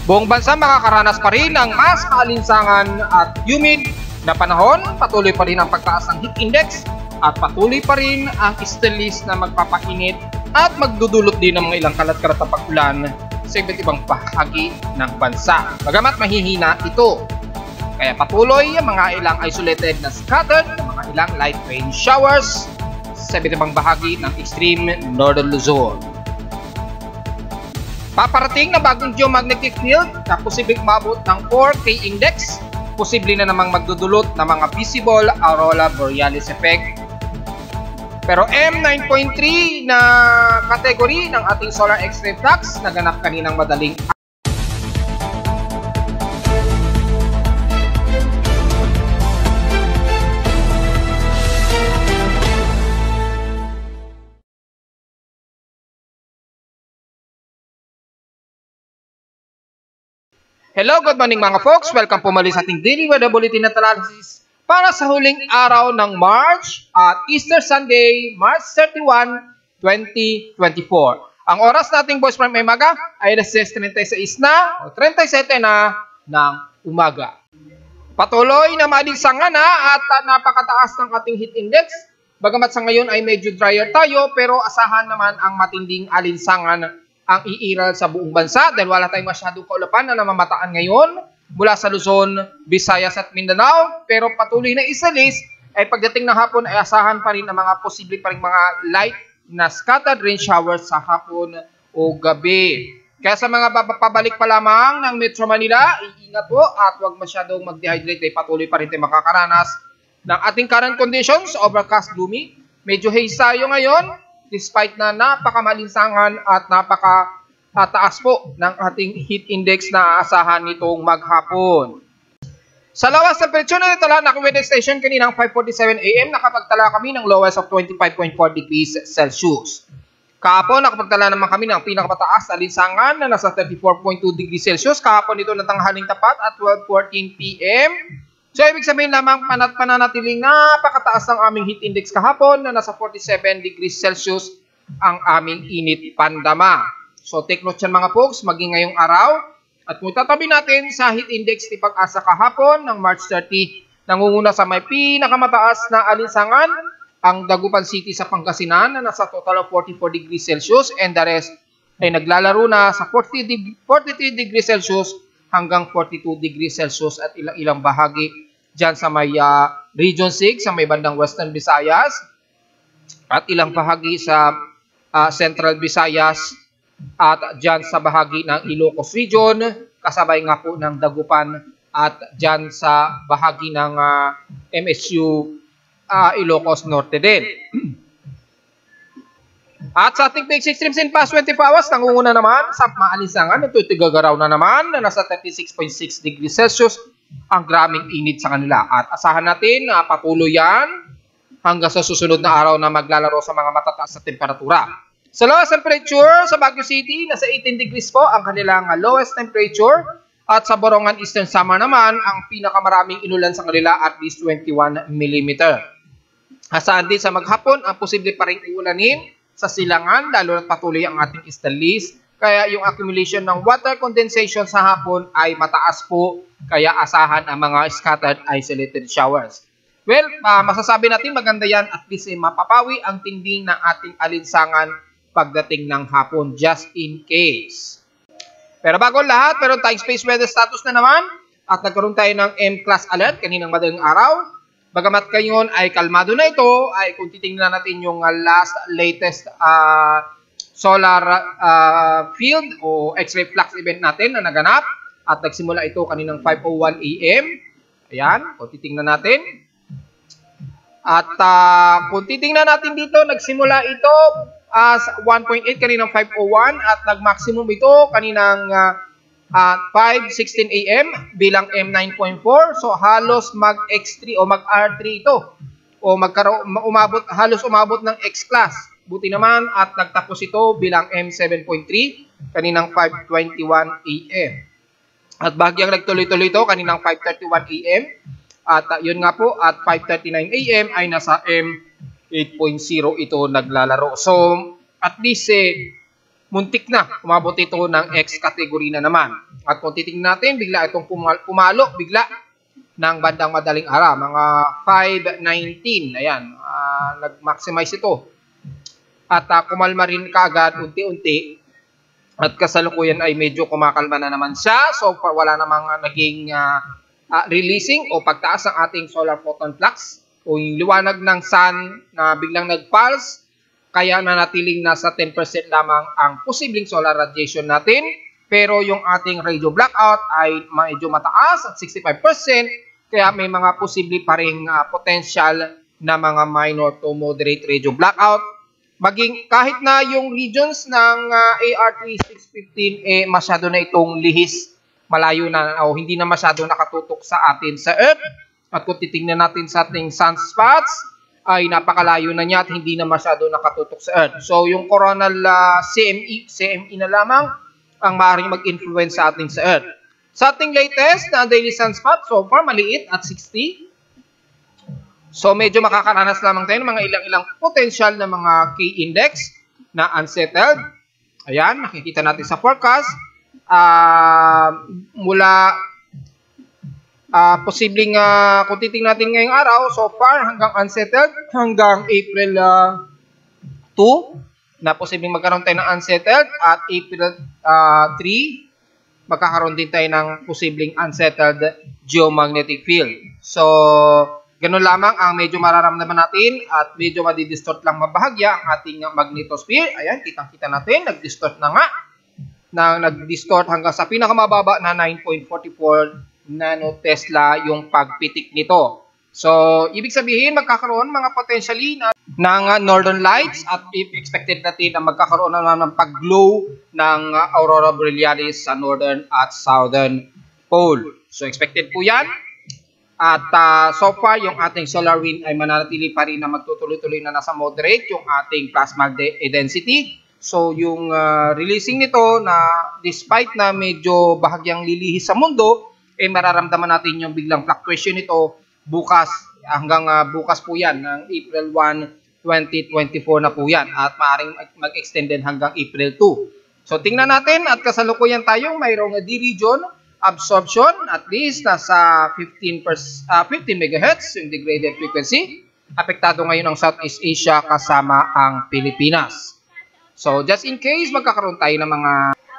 Buong bansa makakaranas pa rin ng mas maalinsangan at humid na panahon, patuloy pa rin ang pagtaas ng heat index at patuloy pa rin ang stilis na magpapainit at magdudulot din ng mga ilang kalat-kalat na pag-ulan sa iba't ibang bahagi ng bansa. Bagamat mahihina ito, kaya patuloy ang mga ilang isolated na scattered, mga ilang light rain showers sa iba't ibang bahagi ng extreme northern Luzon. Paparating na bagong geomagnetic field na posibleng umabot ng 4K index, posible na namang magdudulot ng mga visible aurora borealis effect. Pero M9.3 na kategory ng ating solar X-ray flux naganap kaninang madaling Hello, good morning mga folks. Welcome po muli sa ating daily weather bulletin at analysis para sa huling araw ng March at Easter Sunday, March 31, 2024. Ang oras nating Voice Prime Umaga ay alas 6:36 na o 37 na ng umaga. Patuloy na maalinsangan na at napakataas ng ating heat index. Bagamat sa ngayon ay medyo drier tayo, pero asahan naman ang matinding alinsangan ang iiral sa buong bansa dahil wala tayong masyadong kaulapan na namamataan ngayon mula sa Luzon, Visayas at Mindanao. Pero patuloy na isalis ay pagdating ng hapon ay asahan pa rin ang mga posible pa rin mga light na scattered rain showers sa hapon o gabi. Kaya sa mga pabalik pa lamang ng Metro Manila, iingat po at huwag masyadong mag-dehydrate dahil patuloy pa rin tayo makakaranas ng ating current conditions, overcast, gloomy. Medyo haze tayo ngayon, despite na napakamalinsangan at napakataas po ng ating heat index na aasahan nitong maghapon. Sa lawas temperature na nitala ng weather station kaninang 5:47 AM, nakapagtala kami ng lowest of 25.4 degrees Celsius. Kahapon, nakapagtala naman kami ng pinakamataas na alinsangan na nasa 34.2 degrees Celsius. Kahapon ito ng tanghaling tapat at 12:14 PM. So, ibig sabihin lamang pananatiling napakataas ng aming heat index kahapon na nasa 47 degrees Celsius ang aming init pandama. So, take note yan mga folks, maging ngayong araw. At kung tatabi natin sa heat index ni Pag-asa kahapon ng March 30, nangunguna sa may pinakamataas na alinsangan ang Dagupan City sa Pangasinan na nasa total of 44 degrees Celsius and the rest ay naglalaro na sa 43 degrees Celsius hanggang 42 degrees Celsius at ilang bahagi dyan sa may Region 6, sa may bandang Western Visayas at ilang bahagi sa Central Visayas at dyan sa bahagi ng Ilocos Region, kasabay nga po ng Dagupan at dyan sa bahagi ng MSU Ilocos Norte din. At sa ating peak extremes in past 24 hours, nangunguna naman sa maalinsangan, ito tigagaraw na naman na nasa 36.6 degrees Celsius ang graming init sa kanila. At asahan natin na patuloy yan hanggang sa susunod na araw na maglalaro sa mga matataas na temperatura. Sa lowest temperature sa Baguio City, nasa 18 degrees po ang kanilang lowest temperature. At sa Borongan Eastern Samar naman, ang pinakamaraming inulan sa kanila at least 21 mm. Asahan din sa maghapon, ang posible pa rin iulanin sa silangan, lalo na patuloy ang ating stalis. Kaya yung accumulation ng water condensation sa hapon ay mataas po. Kaya asahan ang mga scattered isolated showers. Well, masasabi natin maganda yan at least mapapawi ang tinding ng ating alinsangan pagdating ng hapon just in case. Pero bago lahat, meron tayong space weather status na naman at nagkaroon tayo ng M-class alert kaninang madaling araw. Bagamat ngayon ay kalmado na ito, ay kung titingnan natin yung latest solar field o X-ray flux event natin na naganap at nagsimula ito kaninang 5:01 AM. Ayan, kung titingnan natin. At kung titingnan natin dito, nagsimula ito as 1.8 kaninang 5:01 at nag-maximum ito kaninang 5:16 AM bilang M9.4. So halos mag-X3 o mag-R3 ito. O halos umabot ng X-class. Buti naman at nagtapos ito bilang M7.3 kaninang 5:21 AM. At bahagyang nagtuloy-tuloy ito kaninang 5:31 AM. At yun nga po at 5:39 AM ay nasa M8.0 ito naglalaro. So at least muntik na, umabot ito ng X category na naman. At kung titingnan natin, bigla itong pumalo, bigla ng bandang madaling araw, mga 5:19, ayan, nag-maximize ito. At kumalma rin kaagad, unti-unti, at kasalukuyan ay medyo kumakalma na naman siya. So far, wala namang naging releasing o pagtaas ng ating solar photon flux o yung liwanag ng sun na biglang nag-pulse, kaya nanatiling nasa 10% lamang ang posibleng solar radiation natin. Pero yung ating radio blackout ay medyo mataas at 65%, kaya may mga posible pa ring potential na mga minor to moderate radio blackout. Maging kahit na yung regions ng AR3615 masyado na itong lihis, malayo na o hindi na masyado nakatutok sa atin sa Earth. At kung titingnan natin sa ating sunspots, ay napakalayo na niya at hindi na masyado nakatutok sa Earth. So yung coronal CME na lamang ang maaaring mag-influence sa atin sa Earth. Sa ating latest na daily sunspot, so far maliit at 60. So medyo makakaranas lamang tayo ng mga ilang-ilang potential na mga key index na unsettled. Ayan, nakikita natin sa forecast. Mula posibleng kung titingnan natin ngayong araw, so far hanggang unsettled, hanggang April 2, na posibleng magkaroon tayo ng unsettled, at April 3, magkakaroon din tayo ng posibleng unsettled geomagnetic field. So, ganun lamang ang medyo mararamdaman natin at medyo madidistort lang mabahagya ang ating magnetosphere. Ayan, kitang-kita natin, nag-distort na nga. Nag-distort hanggang sa pinakamababa na 9.44 nanotesla yung pagpitik nito. So, ibig sabihin, magkakaroon mga potentially ng northern lights at if expected natin na magkakaroon na ng pag-glow ng aurora borealis sa northern at southern pole. So, expected po yan. At so far, yung ating solar wind ay mananatili pa rin na magtutuloy-tuloy na nasa moderate yung ating plasma density. So, yung releasing nito na despite na medyo bahagyang lilihis sa mundo, mararamdaman natin yung biglang fluctuation nito bukas, hanggang bukas po yan, ng April 1, 2024 na po yan. At maaaring mag-extend din hanggang April 2. So, tingnan natin at kasalukuyan tayong mayroong D-region absorption, at least nasa 15 MHz yung degraded frequency. Apektado ngayon ang Southeast Asia kasama ang Pilipinas. So, just in case magkakaroon tayo ng mga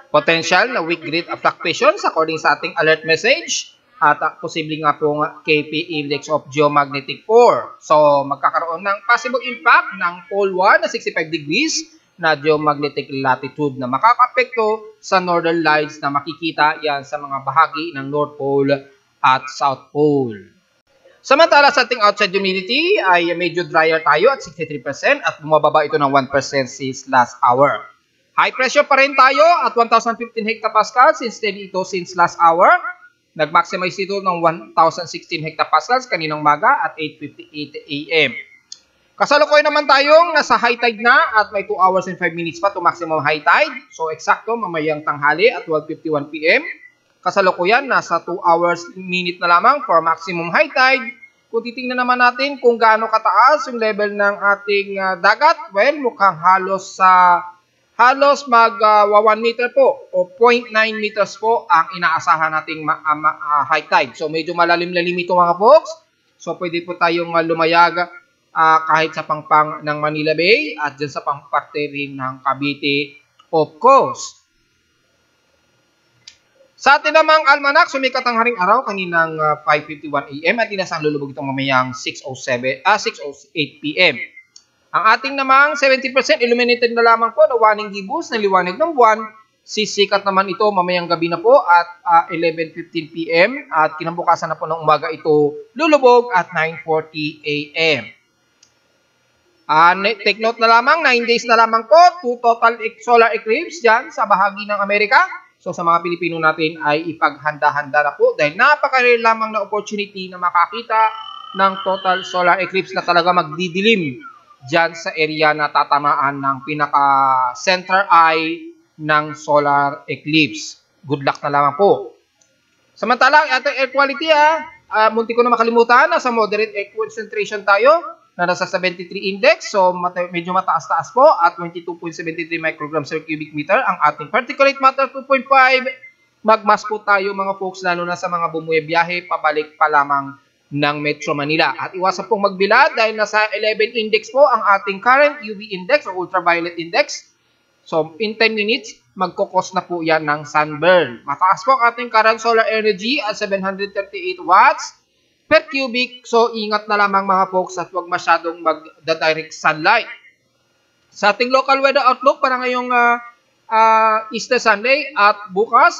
potential na weak grid fluctuations according sa ating alert message at posibleng nga pong KP index of geomagnetic 4. So, magkakaroon ng possible impact ng pole 1 na 65 degrees na geomagnetic latitude na makakapekto sa northern lights na makikita yan sa mga bahagi ng North Pole at South Pole. Samantala sa ating outside humidity ay medyo drier tayo at 63% at bumababa ito ng 1% since last hour. High pressure pa rin tayo at 1,015 hectopascals, steady ito since last hour. Nag-maximize ito ng 1,016 hectopascals kaninang umaga at 8:58 AM. Kasalukuyan naman tayong nasa high tide na at may 2 hours and 5 minutes pa to maximum high tide. So eksakto mamayang tanghali at 12:51 PM. Kasalukuyan nasa 2 hours minute na lamang for maximum high tide. Kung titingnan naman natin kung gaano kataas yung level ng ating dagat, well, mukhang halos mag 1 meter po o 0.9 meters po ang inaasahan nating high tide. So medyo malalim-lalim ito mga folks. So pwede po tayong lumayag kahit sa pangpang ng Manila Bay at dyan sa pangparte rin ng Cavite of course. Sa atin namang almanac, sumikat ang haring araw kaninang 5:51 AM at inasang lulubog itong mamayang 6:08 PM. Ang ating namang 70% illuminated na lamang po na warning gibbous na liwanag ng buwan. Sisikat naman ito mamayang gabi na po at 11:15 PM at kinabukasan na po ng umaga ito lulubog at 9:40 AM. Take note na lamang, 9 days na lamang po to total solar eclipse dyan sa bahagi ng Amerika. So sa mga Pilipino natin ay ipaghanda-handa na po dahil napaka-rare lamang na opportunity na makakita ng total solar eclipse na talaga magdidilim dyan sa area na tatamaan ng pinaka-center eye ng solar eclipse. Good luck na lamang po. Samantala, ating air quality munti ko na makalimutan, nasa moderate air concentration tayo. na nasa 73 index. So, medyo mataas-taas po at 22.73 micrograms per cubic meter. Ang ating particulate matter 2.5. Magmas po tayo mga folks, lalo na sa mga bumubiyahe pabalik pa lamang ng Metro Manila. At iwasan pong magbilad dahil nasa 11 index po ang ating current UV index o ultraviolet index. So, in 10 minutes, magkukos na po yan ng sunburn. Mataas po ang ating current solar energy at 738 watts per cubic. So, ingat na lamang mga folks at huwag masyadong mag-direct sunlight. Sa ating local weather outlook para ngayong Easter Sunday at bukas,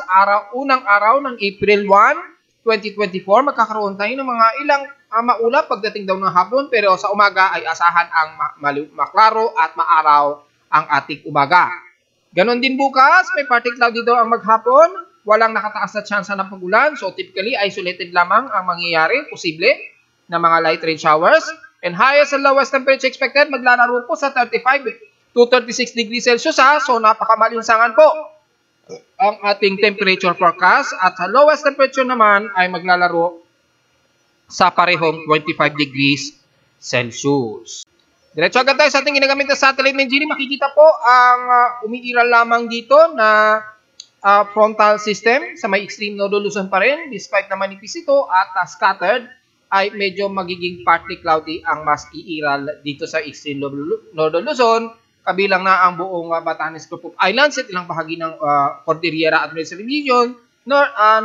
unang araw ng April 1, 2024, magkakaroon tayo ng mga ilang maulap pagdating daw ng hapon. Pero sa umaga ay asahan ang maklaro at maaraw ang ating umaga. Ganon din bukas, may partly cloudy daw ang maghapon. Walang nakataas na tsansa ng pag-ulan. So typically, isolated lamang ang mangyayari, posible, na mga light rain showers. And highest and lowest temperature expected, maglalaro po sa 35 to 36 degrees Celsius. So napakamalinsangan po ang ating temperature forecast. At sa lowest temperature naman ay maglalaro sa parehong 25 degrees Celsius. Diretso agad tayo sa ating ginagamit na satellite ng Gini. Makikita po ang umiiral lamang dito na frontal system sa may extreme nodal Luzon pa rin. Despite na manipis ito at scattered, ay medyo magiging partly cloudy ang mas iiral dito sa extreme nodal Luzon. Kabilang na ang buong Batanes Group of Islands at ilang bahagi ng Cordillera Administrative Region,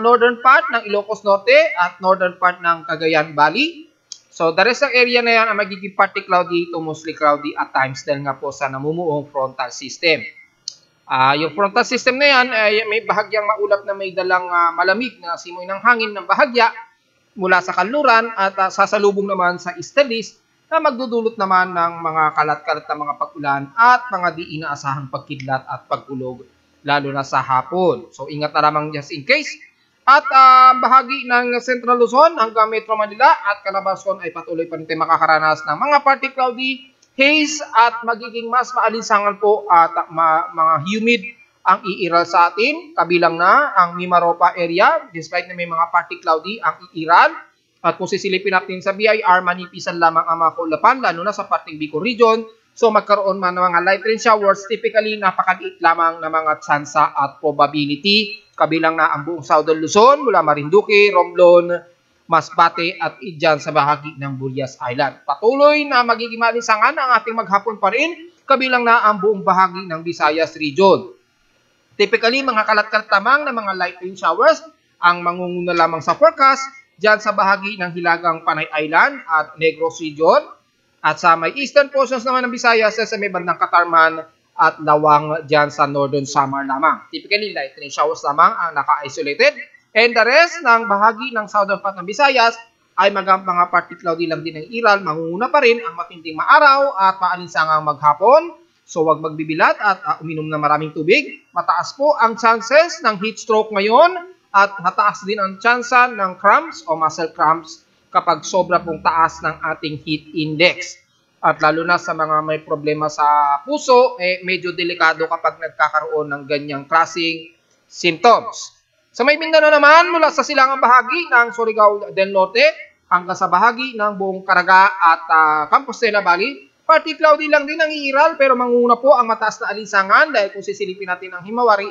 northern part ng Ilocos Norte at northern part ng Cagayan Valley. So, the rest ng area na yan ay magiging partly cloudy to mostly cloudy at times dahil nga po sa namumuong frontal system. Yung frontal system na yan ay may bahagyang maulap na may dalang malamig na simoy ng hangin ng bahagya mula sa kanluran at sasalubong naman sa easterlies na magdudulot naman ng mga kalat-kalat na mga pag-ulan at mga di inaasahang pagkidlat at pagkulog lalo na sa hapon. So, ingat na lamang just in case. At bahagi ng Central Luzon hanggang Metro Manila at Calabarzon ay patuloy pa rin tayo makakaranas ng mga partly cloudy, haze at magiging mas maalinsangan po at mga humid ang iiral sa atin. Kabilang na ang Mimaropa area, despite na may mga partly cloudy ang iiral. At kung sisilipin natin sa BIR, manipisan lamang ang mga kaulapan, lalo na sa parting Bicol region. So magkaroon man ng mga light rain showers, typically napakaliit lamang ng mga tsansa at probability. Kabilang na ang buong Southern Luzon mula Marinduque, Romblon, Masbate at dyan sa bahagi ng Burias Island. Patuloy na magiging malinsangan ang ating maghapon pa rin, kabilang na ang buong bahagi ng Visayas region. Typically, mga kalat-kalat lamang na mga light rain showers ang mangunguna lamang sa forecast dyan sa bahagi ng Hilagang Panay Island at Negros region. At sa may eastern portions naman ng Visayas sa may bandang Katarman at Lawang dyan sa Northern Samar lamang. Typically, light rain showers lamang ang naka-isolated. And the rest ng bahagi ng southern part ng Visayas ay mga partly cloudy lang din ang iral. Mangunguna pa rin ang matinding maaraw at maalinsangang maghapon. So, huwag magbibilat at uminom ng maraming tubig. Mataas po ang chances ng heat stroke ngayon at mataas din ang tsansa ng cramps o muscle cramps kapag sobra pong taas ng ating heat index. At lalo na sa mga may problema sa puso, medyo delikado kapag nagkakaroon ng ganyang klaseng symptoms. Sa may Mindanao naman, mula sa silangang bahagi ng Surigao del Norte hanggang sa bahagi ng buong Caraga at Compostela Valley, partly cloudy lang din ang iiral pero mangunguna po ang mataas na alinsangan dahil kung sisilipin natin ang Himawari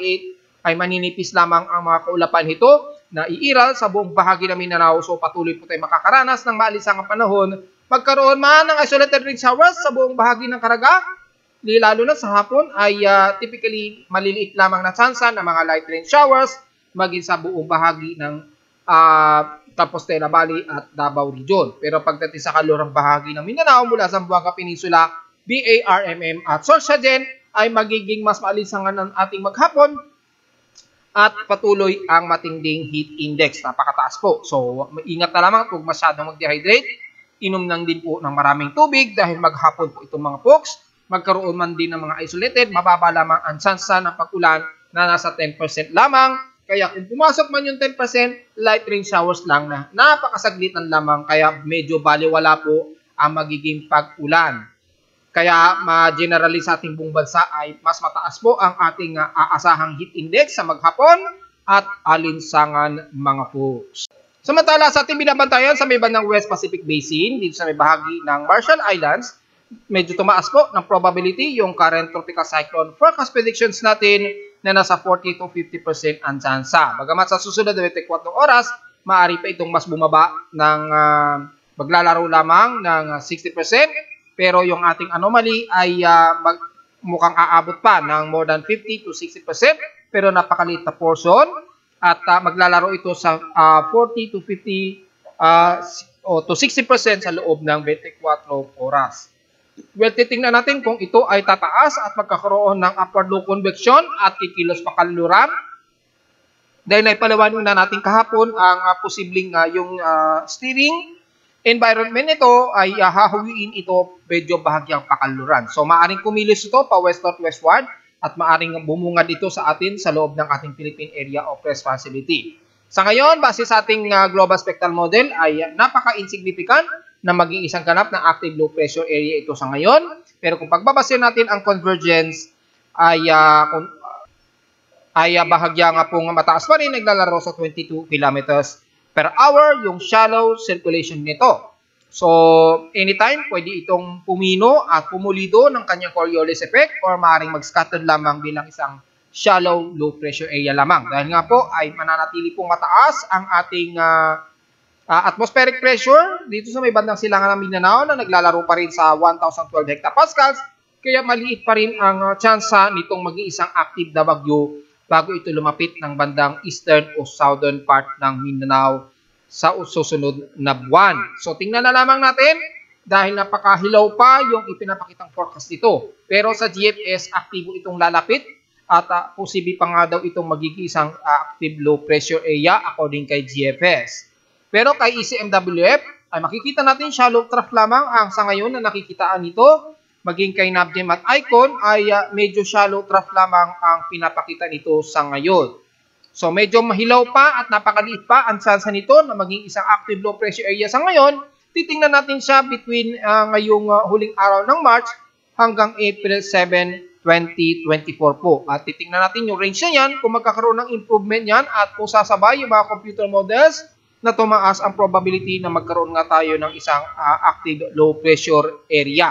8 ay maninipis lamang ang mga kaulapan nito na iiral sa buong bahagi ng Mindanao. So patuloy po tayo makakaranas ng maalinsangang panahon. Magkaroon man ng isolated rain showers sa buong bahagi ng Caraga, lalo na sa hapon ay typically maliliit lamang na tsansa ng mga light rain showers maging sa buong bahagi ng Compostela Valley at Davao Region. Pero pagdating sa kalurang bahagi ng Mindanao mula sa Zamboanga Peninsula, BARMM at Sorsogen ay magiging mas maalinsangan ng ating maghapon at patuloy ang matinding heat index. Napakataas po. So, ingat na lamang kung masyadong mag-dehydrate. Inom lang din po ng maraming tubig dahil maghapon po itong mga folks. Magkaroon man din ng mga isolated, mababa lamang ang tsansa ng pag-ulan na nasa 10% lamang. Kaya kung pumasok man yung 10%, light rain showers lang na napakasaglitan lamang. Kaya medyo baliwala po ang magiging pag-ulan. Kaya ma-generally sa ating buong bansa ay mas mataas po ang ating aasahang heat index sa maghapon at alinsangan mga folks. Samantala sa ating binabantayan sa may bandang West Pacific Basin, dito sa may bahagi ng Marshall Islands, medyo tumaas po ng probability yung current tropical cyclone forecast predictions natin na nasa 40 to 50% ang tsansa. Bagamat sa susunod na 24 oras, maaari pa itong mas bumaba ng maglalaro lamang ng 60%, pero yung ating anomaly ay mukhang aabot pa ng more than 50 to 60%, pero napakaliit na portion at maglalaro ito sa 40 to 50 o to 60% sa loob ng 24 oras. Well, titingnan natin kung ito ay tataas at magkakaroon ng upward low convection at kikilos pa kanluran. Dahil naipaliwanag na natin kahapon ang posibleng yung steering environment nito ay hahawiin ito medyo bahagyang pakanluran. So, maaring kumilos ito pa west-northwestward at maaring bumungad ito sa atin sa loob ng ating Philippine Area of Responsibility. Sa ngayon, base sa ating global spectral model ay napaka-insignificant na maging isang ganap na active low pressure area ito sa ngayon. Pero kung pagbabase natin ang convergence ay bahagya nga pong mataas pa rin, naglalaro sa 22 kilometers per hour yung shallow circulation nito. So, anytime pwede itong pumino at pumulido ng kanyang Coriolis effect or maaaring mag-scatter lamang bilang isang shallow low pressure area lamang. Dahil nga po ay mananatili pong mataas ang ating atmospheric pressure dito sa may bandang silangan ng Mindanao na naglalaro pa rin sa 1,012 hectopascals, kaya maliit pa rin ang tsansa nitong maging isang active na bagyo bago ito lumapit ng bandang eastern o southern part ng Mindanao sa susunod na buwan. So tingnan na lamang natin dahil napakahilaw pa yung ipinapakitang forecast nito. Pero sa GFS, aktibo itong lalapit at posible pa nga daw itong magiging isang active low pressure area according kay GFS. Pero kay ECMWF ay makikita natin shallow trough lamang ang sa ngayon na nakikitaan nito. Maging kay NAVGEM at ICON ay medyo shallow trough lamang ang pinapakita nito sa ngayon. So medyo mahilaw pa at napakaliit pa ang tsansa nito na maging isang active low pressure area sa ngayon. Titingnan natin siya between ngayong huling araw ng March hanggang April 7, 2024 po. At titingnan natin yung range na yan, kung magkakaroon ng improvement yan at kung sasabay yung mga computer models na tumaas ang probability na magkaroon nga tayo ng isang active low pressure area.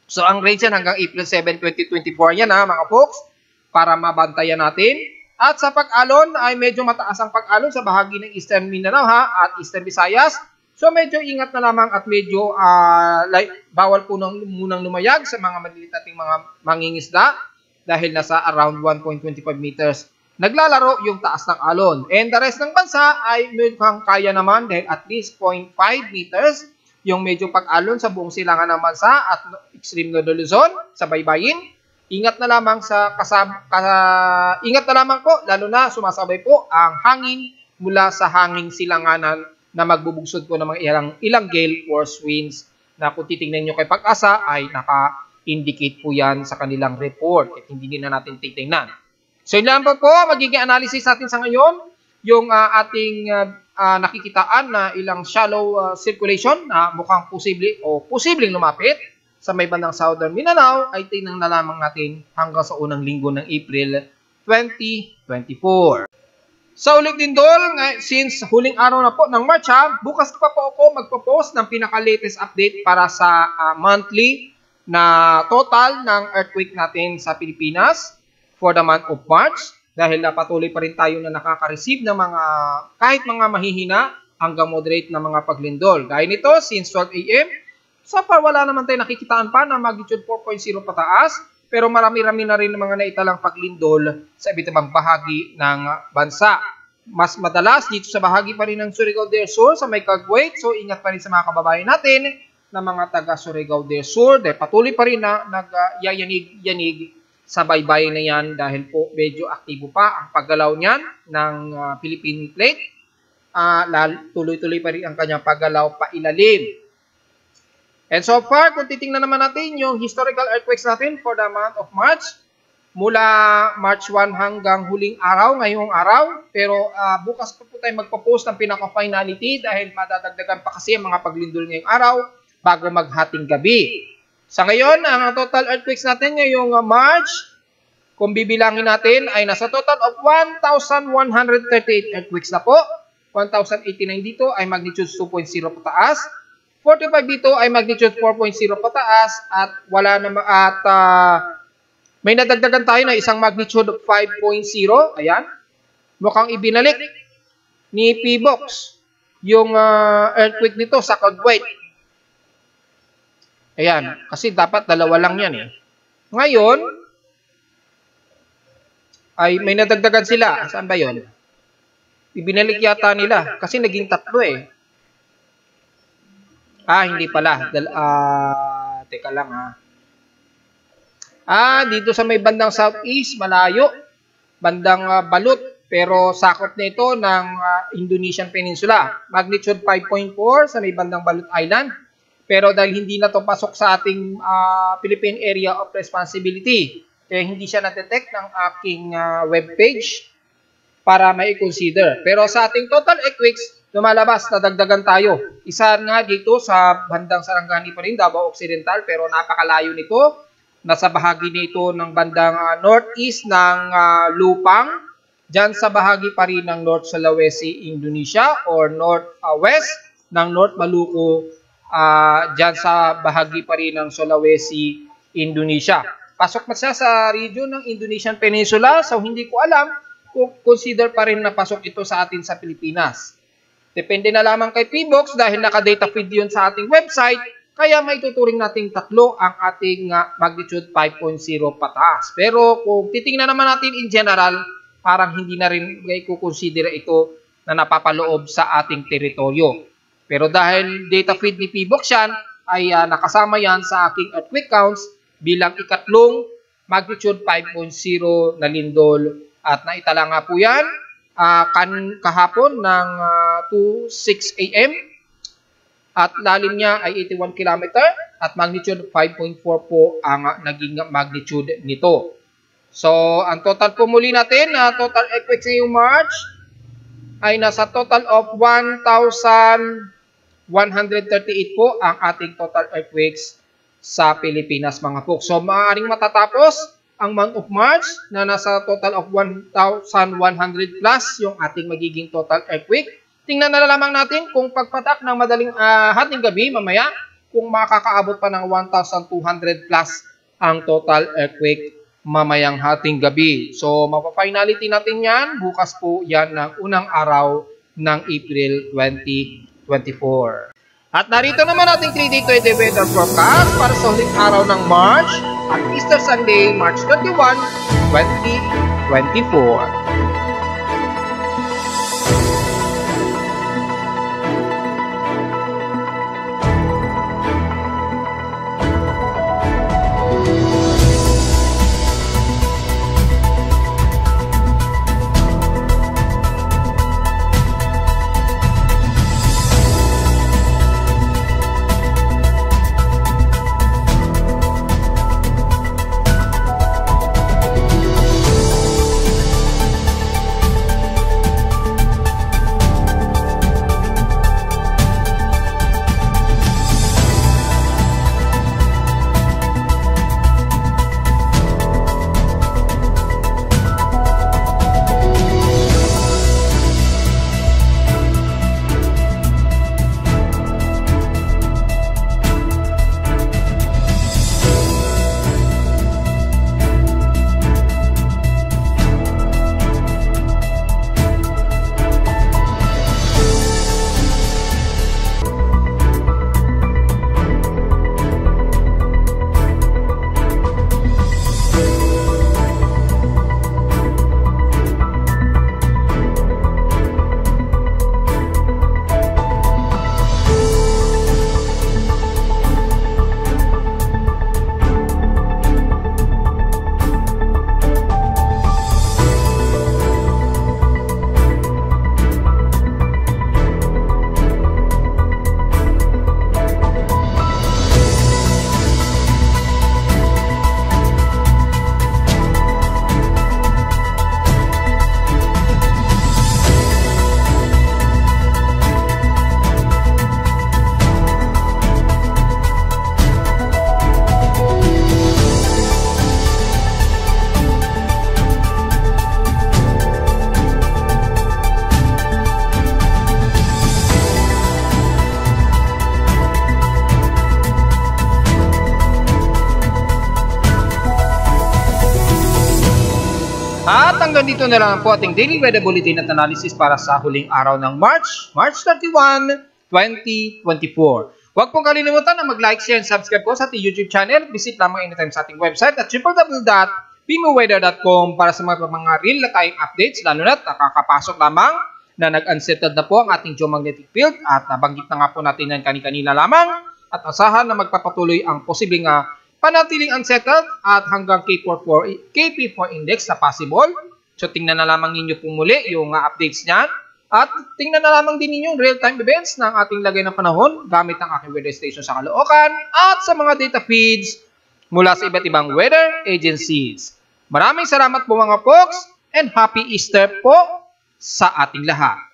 So ang range yan hanggang April 7, 2024 yan mga folks, para mabantayan natin. At sa pag-alon ay medyo mataas ang pag-alon sa bahagi ng Eastern Mindanao at Eastern Visayas. So medyo ingat na lamang at medyo bawal po munang lumayag sa mga maliliit nating mga mangingisda dahil nasa around 1.25 meters naglalaro yung taas ng alon. And the rest ng bansa ay mukhang kaya naman dahil at least 0.5 meters yung medyo pag-alon sa buong silangan ng bansa at extreme Northern Luzon sa baybayin. Ingat na lamang ingat na lamang po, lalo na sumasabay po ang hangin mula sa hanging silanganan na magbubugsod po ng mga ilang gale force winds na kung titingnan nyo kay Pag-asa ay naka-indicate po yan sa kanilang report at hindi na natin titingnan. So yun lang po, magiging analysis natin sa ngayon yung ating nakikitaan na ilang shallow circulation na mukhang posibleng lumapit sa may bandang Southern Mindanao ay tingnan na lamang natin hanggang sa unang linggo ng April 2024. Sa ulit din since huling araw na po ng March bukas pa po ako magpo-post ng pinaka-latest update para sa monthly na total ng earthquake natin sa Pilipinas for the month of March. Dahil patuloy pa rin tayo na nakaka-receive ng kahit mga mahihina hanggang moderate na mga paglindol. Gaya nito, since 12 a.m., so far wala naman tayo nakikitaan pa na magnitude 4.0 pataas, pero marami-rami na rin mga naitalang paglindol sa iba't ibang bahagi ng bansa. Mas madalas dito sa bahagi pa rin ng Surigao del Sur sa may Caguet, so ingat pa rin sa mga kababayan natin na mga taga Surigao del Sur dahil patuloy pa rin na nagyayanig-yanig sa baybayin na yan dahil po medyo aktibo pa ang paggalaw niyan ng Philippine Plate. Tuloy-tuloy pa rin ang kanyang paggalaw pa ilalim. And so far, kung titingnan naman natin yung historical earthquakes natin for the month of March, mula March 1 hanggang huling araw, ngayong araw, pero bukas pa po tayo magpo-post ng pinaka-finality dahil madadagdagan pa kasi ang mga paglindol ngayong araw bago maghating gabi. Sa ngayon, ang total earthquakes natin ngayong March, kung bibilangin natin, ay nasa total of 1,138 earthquakes na po. 1089 dito ay magnitude 2.0 pataas. 45 dito ay magnitude 4.0 pataas at may nadagdagan tayo na isang magnitude 5.0. Ayan. Mukhang ibinalik ni PBOX yung earthquake nito sa Kuwait. Ayan, kasi dapat dalawa lang yan eh. Ngayon, ay may nadagdagan sila. Saan ba yun? Ibinalik yata nila kasi naging 3 eh. Hindi pala. Teka lang dito sa may bandang southeast, malayo. Bandang Balut. Pero sakop na ito ng Indonesian Peninsula. Magnitude 5.4 sa may bandang Balut Island. Pero dahil hindi na ito pasok sa ating Philippine Area of Responsibility, kaya hindi siya na-detect ng aking webpage para mai-consider. Pero sa ating total earthquakes, lumalabas na dagdagan tayo. Isa nga dito sa bandang Sarangani pa rin, Davao Occidental, pero napakalayo nito. Nasa bahagi nito ng bandang northeast ng Lupang, dyan sa bahagi pa rin ng North Sulawesi, Indonesia, or northwest ng North Maluku, dyan sa bahagi pa rin ng Sulawesi, Indonesia. Pasok pa siya sa region ng Indonesian Peninsula, so hindi ko alam kung consider pa rin na pasok ito sa atin sa Pilipinas. Depende na lamang kay PBOX dahil naka-data feed yun sa ating website, kaya may tuturing nating 3 ang ating magnitude 5.0 pataas. Pero kung titingnan naman natin in general, parang hindi na rin i-consider ito na napapaloob sa ating teritoryo. Pero dahil data feed ni PBOX yan, ay nakasama yan sa aking earthquake counts bilang ikatlong magnitude 5.0 na lindol. At naitala nga po yan kahapon ng 2:06 a.m. At lalim niya ay 81 km at magnitude 5.4 po ang naging magnitude nito. So, ang total po muli natin na total earthquake sa yung March ay nasa total of 1,138 po ang ating total earthquakes sa Pilipinas, mga folks. So, maaaring matatapos ang month of March na nasa total of 1,100 plus yung ating magiging total earthquake. Tingnan na lamang natin kung pagpatak ng madaling hating gabi mamaya kung makakaabot pa ng 1,200 plus ang total earthquake mamayang hating gabi. So, mapafinality natin yan. Bukas po yan ng unang araw ng April 2024. At narito naman ating 3-day 20 weather forecast para sa huling araw ng March at Easter Sunday, March 21, 2024. hanggang dito na lang po ating daily weather bulletin at analysis para sa huling araw ng March 31, 2024. Huwag pong kalimutan na mag-like, share, and subscribe po sa ating YouTube channel. Visit lamang anytime sa ating website at www.pimoweather.com para sa mga real-time updates, lalo na nakakapasok lamang na nag-unsettled na po ang ating geomagnetic field at nabanggit na nga po natin yan kanina lamang at asahan na magpapatuloy ang posibleng panatiling unsettled at hanggang KP4 index na possible. So tingnan na lamang ninyo po muli yung updates niyan. At tingnan na lamang din ninyo real-time events ng ating lagay ng panahon gamit ang aking weather station sa Caloocan at sa mga data feeds mula sa iba't ibang weather agencies. Maraming salamat po mga folks and happy Easter po sa ating lahat.